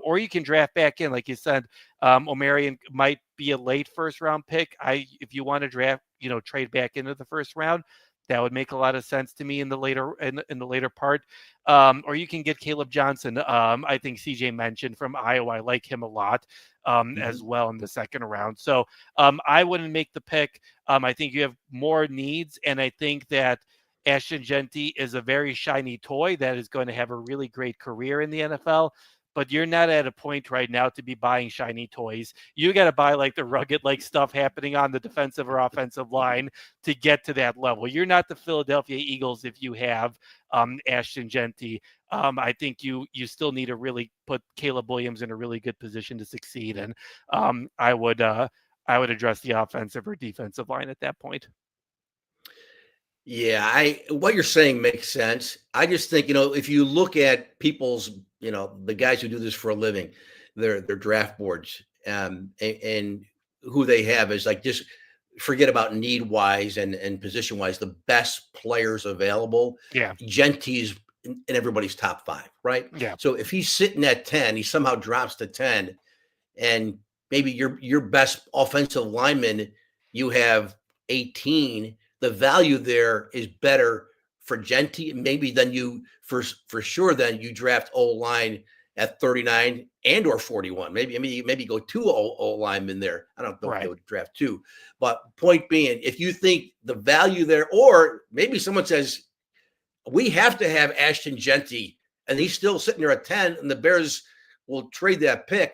or you can draft back in, like you said, Omarion might be a late first round pick. If you want to draft, trade back into the first round, that would make a lot of sense to me in the later part. Or you can get Caleb Johnson. I think CJ mentioned from Iowa. I like him a lot as well in the second round. So I wouldn't make the pick. I think you have more needs, and I think that Ashton Genty is a very shiny toy that is going to have a really great career in the NFL. But you're not at a point right now to be buying shiny toys. You got to buy like the rugged like stuff happening on the defensive or offensive line to get to that level. You're not the Philadelphia Eagles if you have Ashton Genty. I think you still need to really put Caleb Williams in a really good position to succeed. And I would address the offensive or defensive line at that point. Yeah, what you're saying makes sense. I just think, if you look at people's, the guys who do this for a living, their draft boards, and who they have is like just forget about need wise and position wise, the best players available. Yeah. Genty's in everybody's top 5, right? Yeah. So if he's sitting at 10, he somehow drops to 10, and maybe your best offensive lineman, you have 18. The value there is better for Genty, maybe than you for sure. Then you draft O-line at 39 and or 41. Maybe go 2 O linemen there. I don't know if they would draft 2, but point being, if you think the value there, or maybe someone says we have to have Ashton Genty, and he's still sitting there at 10, and the Bears will trade that pick,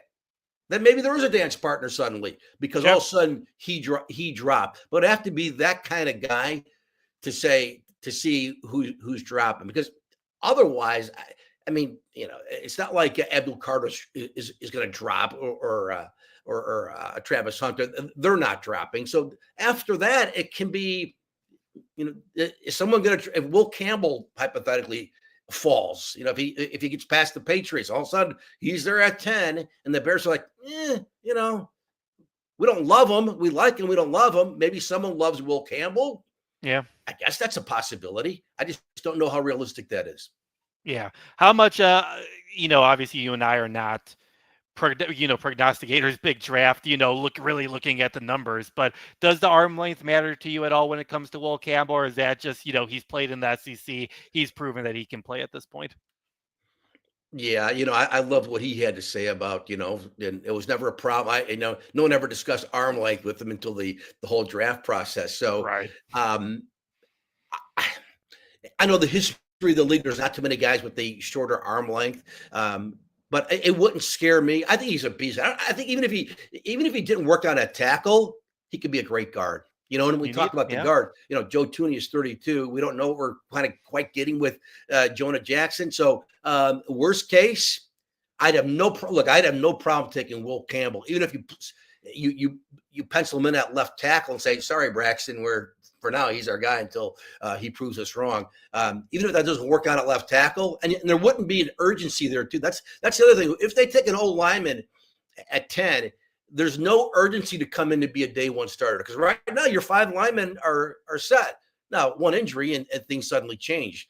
then maybe there is a dance partner suddenly because all of a sudden he dropped. But it have to be that kind of guy to see who's dropping, because otherwise, I mean, it's not like Abdul Carter is going to drop or Travis Hunter. They're not dropping. So after that, it can be, is someone going to, if Will Campbell hypothetically falls, if he gets past the Patriots, all of a sudden he's there at 10, and the Bears are like, we don't love him. We like him. We don't love him. Maybe someone loves Will Campbell. Yeah. I guess that's a possibility. I just don't know how realistic that is. Yeah. How much, obviously you and I are not, prognosticators, big draft, looking at the numbers, but does the arm length matter to you at all when it comes to Will Campbell, or is that just, he's played in the SEC, he's proven that he can play at this point? Yeah, I loved what he had to say about, and it was never a problem. No one ever discussed arm length with him until the whole draft process. So, right. I know the history of the league. There's not too many guys with the shorter arm length. But it wouldn't scare me. I think he's a beast. I think even if he didn't work on a tackle, he could be a great guard. And we talk about the guard, Joe Tooney is 32. We don't know what we're kind of quite getting with Jonah Jackson. So worst case, I'd have no problem taking Will Campbell, even if you pencil him in at left tackle and say, sorry, Braxton, for now, he's our guy until he proves us wrong. Even if that doesn't work out at left tackle, and there wouldn't be an urgency there too. That's the other thing. If they take an old lineman at 10, there's no urgency to come in to be a day one starter, because right now your 5 linemen are set. Now, one injury and things suddenly change.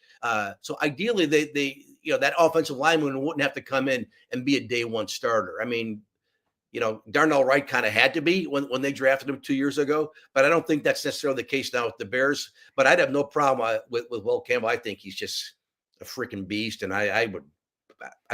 So ideally, they that offensive lineman wouldn't have to come in and be a day one starter. I mean, Darnell Wright kind of had to be when they drafted him 2 years ago, but I don't think that's necessarily the case now with the Bears. But I'd have no problem with Will Campbell. I think he's just a freaking beast, and I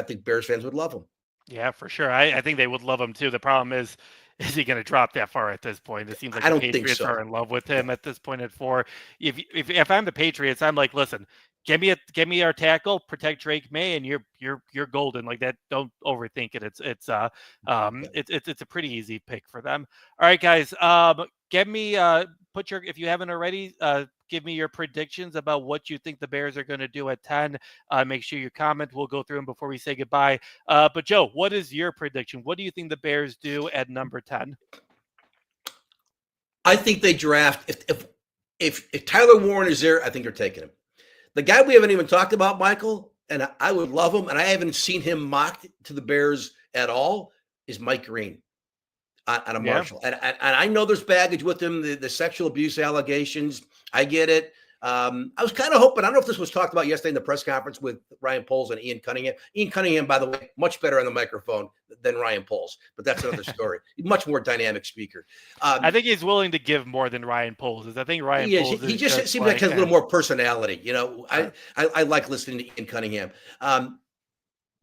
think Bears fans would love him. Yeah, for sure. I think they would love him too. The problem is he going to drop that far at this point? It seems like I the don't think Patriots so. are in love with him at this point at 4. If I'm the Patriots, I'm like, listen, give me our tackle, protect Drake May, and you're golden. Like that. Don't overthink it. It's a pretty easy pick for them. All right, guys. Give me if you haven't already, give me your predictions about what you think the Bears are going to do at 10. Make sure you comment. We'll go through them before we say goodbye. But Joe, what is your prediction? What do you think the Bears do at number 10? I think they draft if Tyler Warren is there, I think they're taking him. The guy we haven't even talked about, Michael, and I would love him, and I haven't seen him mocked to the Bears at all, is Mike Green out of Marshall. And I know there's baggage with him, the sexual abuse allegations. I get it. I was kind of hoping, I don't know if this was talked about yesterday in the press conference with Ryan Poles and Ian Cunningham. Ian Cunningham, by the way, much better on the microphone than Ryan Poles, but that's another story. Much more dynamic speaker. I think he's willing to give more than Ryan Poles is. I think Ryan Poles he just seems like he has a little more personality. Sure. I like listening to Ian Cunningham.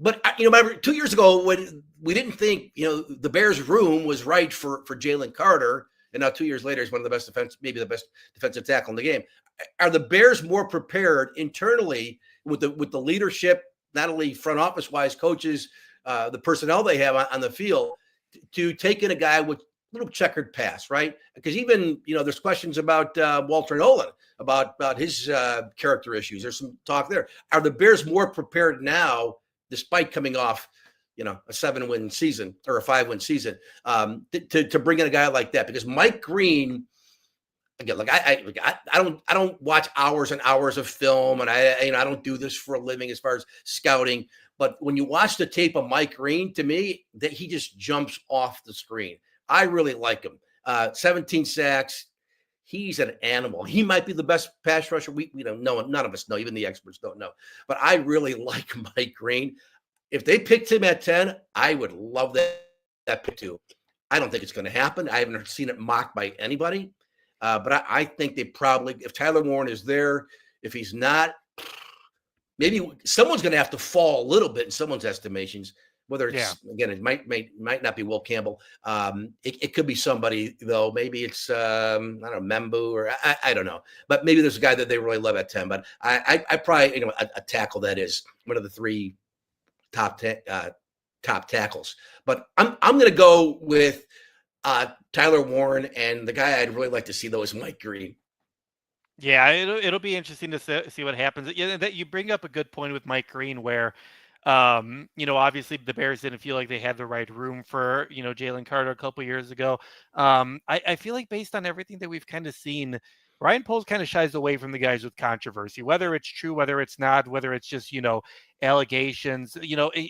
But remember 2 years ago when we didn't think the Bears' room was right for Jalen Carter, and now 2 years later he's one of the best maybe the best defensive tackle in the game. Are the Bears more prepared internally with the leadership, not only front office wise, coaches, the personnel they have on the field, to take in a guy with a little checkered past, right? Because even there's questions about Walter Nolan about his character issues. There's some talk there. Are the Bears more prepared now, despite coming off a 7-win season or a 5-win season, to bring in a guy like that? Because Mike Green, again, like I don't watch hours and hours of film, and I don't do this for a living as far as scouting. But when you watch the tape of Mike Green, to me, that he just jumps off the screen. I really like him. 17 sacks. He's an animal. He might be the best pass rusher. We don't know. None of us know. Even the experts don't know. But I really like Mike Green. If they picked him at 10, I would love that pick too. I don't think it's going to happen. I haven't seen it mocked by anybody. But I think they probably, if Tyler Warren is there, if he's not, maybe someone's going to have to fall a little bit in someone's estimations. Whether it's again, it might not be Will Campbell. It could be somebody though. Maybe it's I don't know, Membu, or I don't know. But maybe there's a guy that they really love at 10. But I probably a tackle that is one of the 3 top tackles. But I'm going to go with Tyler Warren, and the guy I'd really like to see though is Mike Green. Yeah, it'll be interesting to see what happens. Yeah, that you bring up a good point with Mike Green, where obviously the Bears didn't feel like they had the right room for Jalen Carter a couple years ago. I feel like based on everything that we've kind of seen, Ryan Poles kind of shies away from the guys with controversy, whether it's true, whether it's not, whether it's just allegations.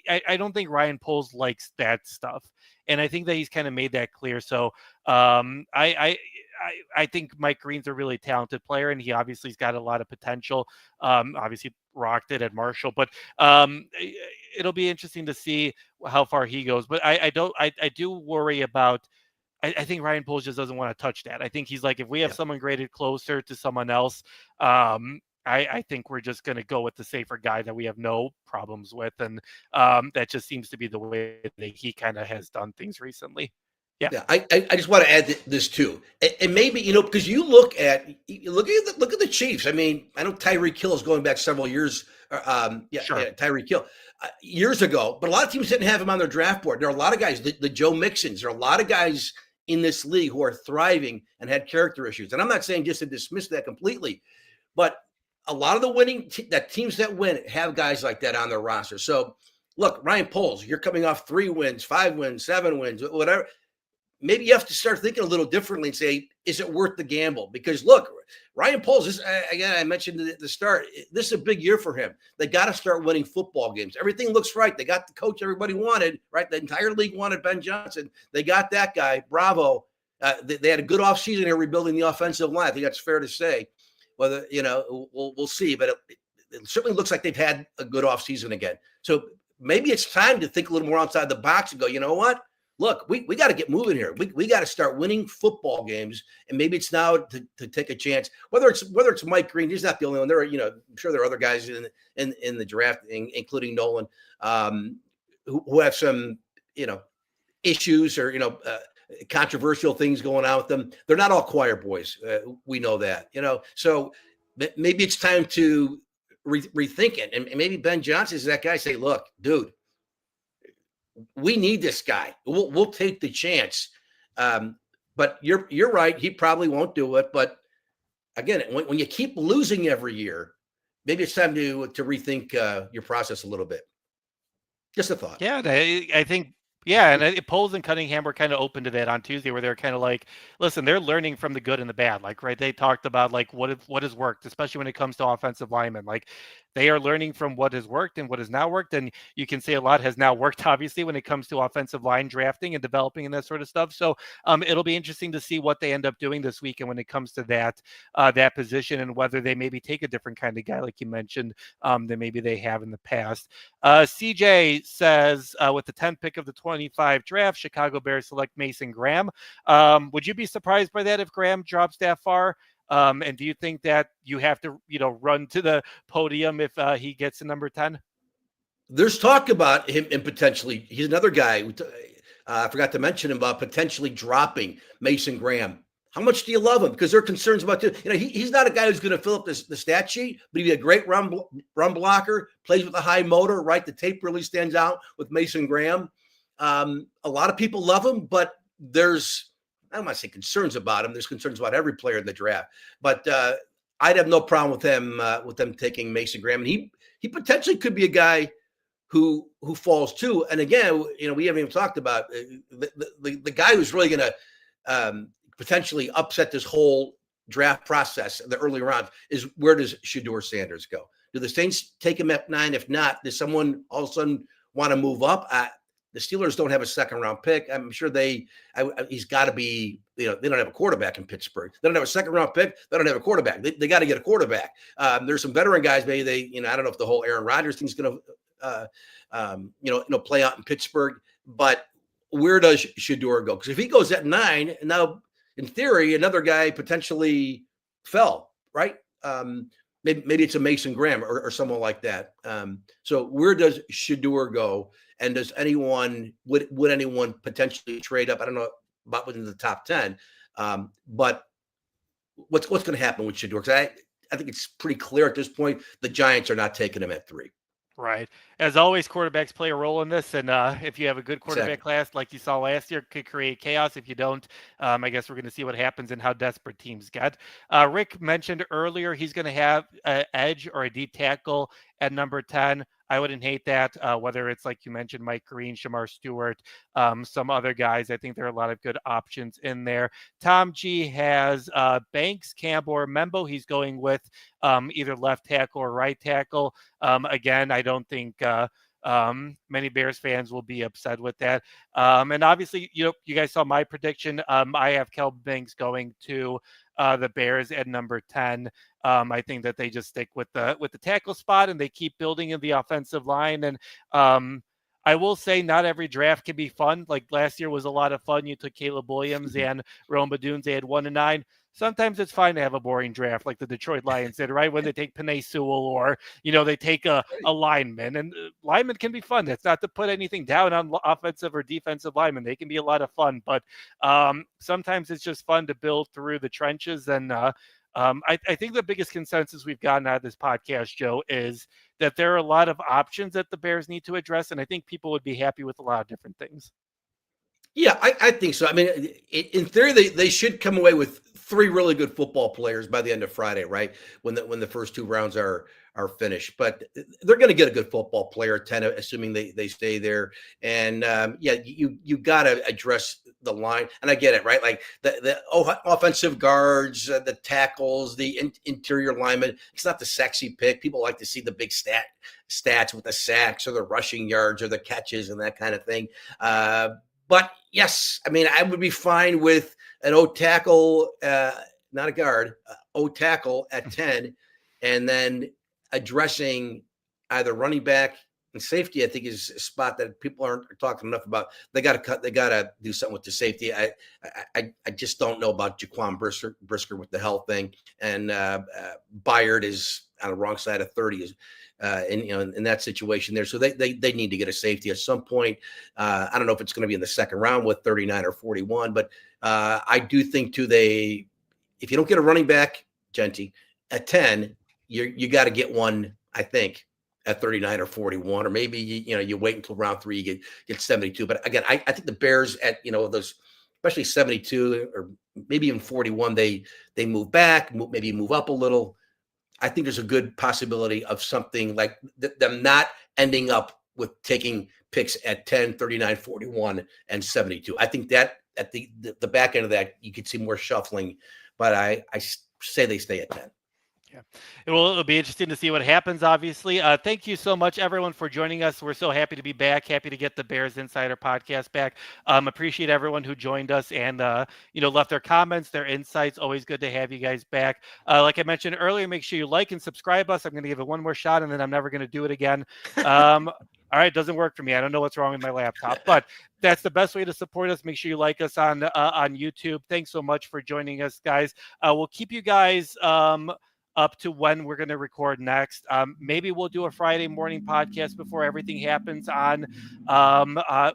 I don't think Ryan Poles likes that stuff, and I think that he's kind of made that clear. So I think Mike Green's a really talented player, and he obviously has got a lot of potential. Obviously rocked it at Marshall, but it'll be interesting to see how far he goes. But I do worry about. I think Ryan Poles just doesn't want to touch that. I think he's like, if we have someone graded closer to someone else, I think we're just going to go with the safer guy that we have no problems with, and that just seems to be the way that he kind of has done things recently. Yeah. I just want to add this too, and maybe because you look at the Chiefs. I mean, I know Tyreek Hill is going back several years. Sure. Tyreek Hill years ago, but a lot of teams didn't have him on their draft board. There are a lot of guys, the Joe Mixons. There are a lot of guys in this league who are thriving and had character issues. And I'm not saying just to dismiss that completely, but a lot of the teams that win have guys like that on their roster. So look, Ryan Poles, you're coming off 3 wins, 5 wins, 7 wins, whatever. Maybe you have to start thinking a little differently and say, is it worth the gamble? Because look, Ryan Poles, again, I mentioned at the start, this is a big year for him. They got to start winning football games. Everything looks right. They got the coach everybody wanted, right? The entire league wanted Ben Johnson. They got that guy. Bravo. They had a good offseason here rebuilding the offensive line. I think that's fair to say. Whether, we'll see, but it certainly looks like they've had a good offseason again. So maybe it's time to think a little more outside the box and go, you know what? Look, we got to get moving here. We got to start winning football games, and maybe it's now to take a chance. Whether it's Mike Green, he's not the only one. There are, I'm sure there are other guys in the draft, including Nolan, who have some issues or controversial things going on with them. They're not all choir boys. We know that. So maybe it's time to rethink it, and maybe Ben Johnson is that guy. Say, look, dude, we need this guy. We'll take the chance. But you're right. He probably won't do it. But again, when you keep losing every year, maybe it's time to rethink your process a little bit. Just a thought. Yeah, I think. Yeah, and Poles and Cunningham were kind of open to that on Tuesday, where they're kind of like, listen, they're learning from the good and the bad. Like, right, they talked about like what has worked, especially when it comes to offensive linemen. Like, they are learning from what has worked and what has not worked, and you can say a lot has now worked, obviously, when it comes to offensive line drafting and developing and that sort of stuff. So, it'll be interesting to see what they end up doing this weekend when it comes to that position, and whether they maybe take a different kind of guy, like you mentioned, than maybe they have in the past. CJ says, with the 10th pick of the 25 draft, Chicago Bears select Mason Graham. Would you be surprised by that if Graham drops that far? And do you think that you have to, run to the podium if he gets to number 10? There's talk about him and potentially, he's another guy. I forgot to mention him about potentially dropping Mason Graham. How much do you love him? Because there are concerns about, he's not a guy who's going to fill up the stat sheet, but he'd be a great run blocker, plays with a high motor, right? The tape really stands out with Mason Graham. A lot of people love him, but I don't want to say concerns about him. There's concerns about every player in the draft, but I'd have no problem with them taking Mason Graham. And he potentially could be a guy who falls too. And again, we haven't even talked about the guy who's really going to potentially upset this whole draft process in the early rounds is, where does Shedeur Sanders go? Do the Saints take him at 9? If not, does someone all of a sudden want to move up? The Steelers don't have a second round pick. I'm sure he's got to be, they don't have a quarterback in Pittsburgh. They don't have a second round pick. They don't have a quarterback. They got to get a quarterback. There's some veteran guys. Maybe I don't know if the whole Aaron Rodgers thing's going to, play out in Pittsburgh, but where does Shedeur go? Because if he goes at 9, now in theory, another guy potentially fell, right? Maybe it's a Mason Graham or someone like that. So where does Shedeur go? And does would anyone potentially trade up? I don't know about within the top 10, but what's going to happen with Shedeur? Because I think it's pretty clear at this point the Giants are not taking him at 3. Right. As always, quarterbacks play a role in this. And if you have a good quarterback class like you saw last year, it could create chaos. If you don't, I guess we're going to see what happens and how desperate teams get. Rick mentioned earlier he's going to have an edge or a deep tackle at number 10. I wouldn't hate that, whether it's like you mentioned, Mike Green, Shamar Stewart, some other guys. I think there are a lot of good options in there. Tom G has Banks, Campbell, or Membo. He's going with either left tackle or right tackle. Again, I don't think many Bears fans will be upset with that. And obviously, you guys saw my prediction. I have Kelvin Banks going to the Bears at number 10. I think that they just stick with the tackle spot and they keep building in the offensive line. And I will say not every draft can be fun. Like last year was a lot of fun. You took Caleb Williams and Rome Baduns. They had 1 and 9. Sometimes it's fine to have a boring draft like the Detroit Lions did, right? When they take Penei Sewell or, they take a lineman. And linemen can be fun. That's not to put anything down on offensive or defensive linemen. They can be a lot of fun. But sometimes it's just fun to build through the trenches. And I think the biggest consensus we've gotten out of this podcast, Joe, is that there are a lot of options that the Bears need to address. And I think people would be happy with a lot of different things. Yeah, I think so. I mean, in theory, they should come away with 3 really good football players by the end of Friday, right? When the first 2 rounds are finished. But they're going to get a good football player, 10, assuming they stay there. And you got to address the line. And I get it, right? Like the offensive guards, the tackles, the interior linemen. It's not the sexy pick. People like to see the big stats with the sacks or the rushing yards or the catches and that kind of thing. But yes, I mean, I would be fine with an O tackle not a guard, O tackle at 10, and then addressing either running back and safety. I think is a spot that people aren't talking enough about. They got to cut. They got to do something with the safety. I just don't know about Jaquan Brisker with the health thing, and Byard is on the wrong side of 30. In that situation there. So they need to get a safety at some point. I don't know if it's going to be in the second round with 39 or 41, but I do think too, if you don't get a running back, Genty, at 10, you got to get one, I think, at 39 or 41, or maybe you wait until round 3, you get 72. But again, I think the Bears at those, especially 72 or maybe even 41, they move back, maybe move up a little. I think there's a good possibility of something like them not ending up with taking picks at 10, 39, 41, and 72. I think that at the back end of that, you could see more shuffling, but I say they stay at 10. Yeah. It'll be interesting to see what happens, obviously. Thank you so much, everyone, for joining us. We're so happy to be back, happy to get the Bears Insider podcast back. Appreciate everyone who joined us and, left their comments, their insights. Always good to have you guys back. Like I mentioned earlier, make sure you like and subscribe us. I'm going to give it one more shot, and then I'm never going to do it again. All right, it doesn't work for me. I don't know what's wrong with my laptop, but that's the best way to support us. Make sure you like us on YouTube. Thanks so much for joining us, guys. We'll keep you guys up to when we're going to record next. Maybe we'll do a Friday morning podcast before everything happens on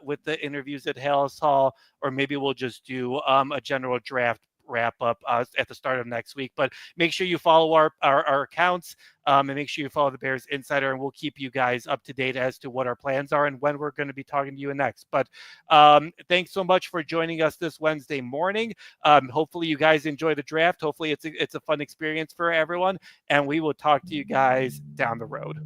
with the interviews at Hallis Hall, or maybe we'll just do a general draft wrap up at the start of next week. But make sure you follow our accounts and make sure you follow the Bears Insider, and we'll keep you guys up to date as to what our plans are and when we're going to be talking to you next. But thanks so much for joining us this Wednesday morning. Hopefully you guys enjoy the draft. Hopefully it's a fun experience for everyone, and we will talk to you guys down the road.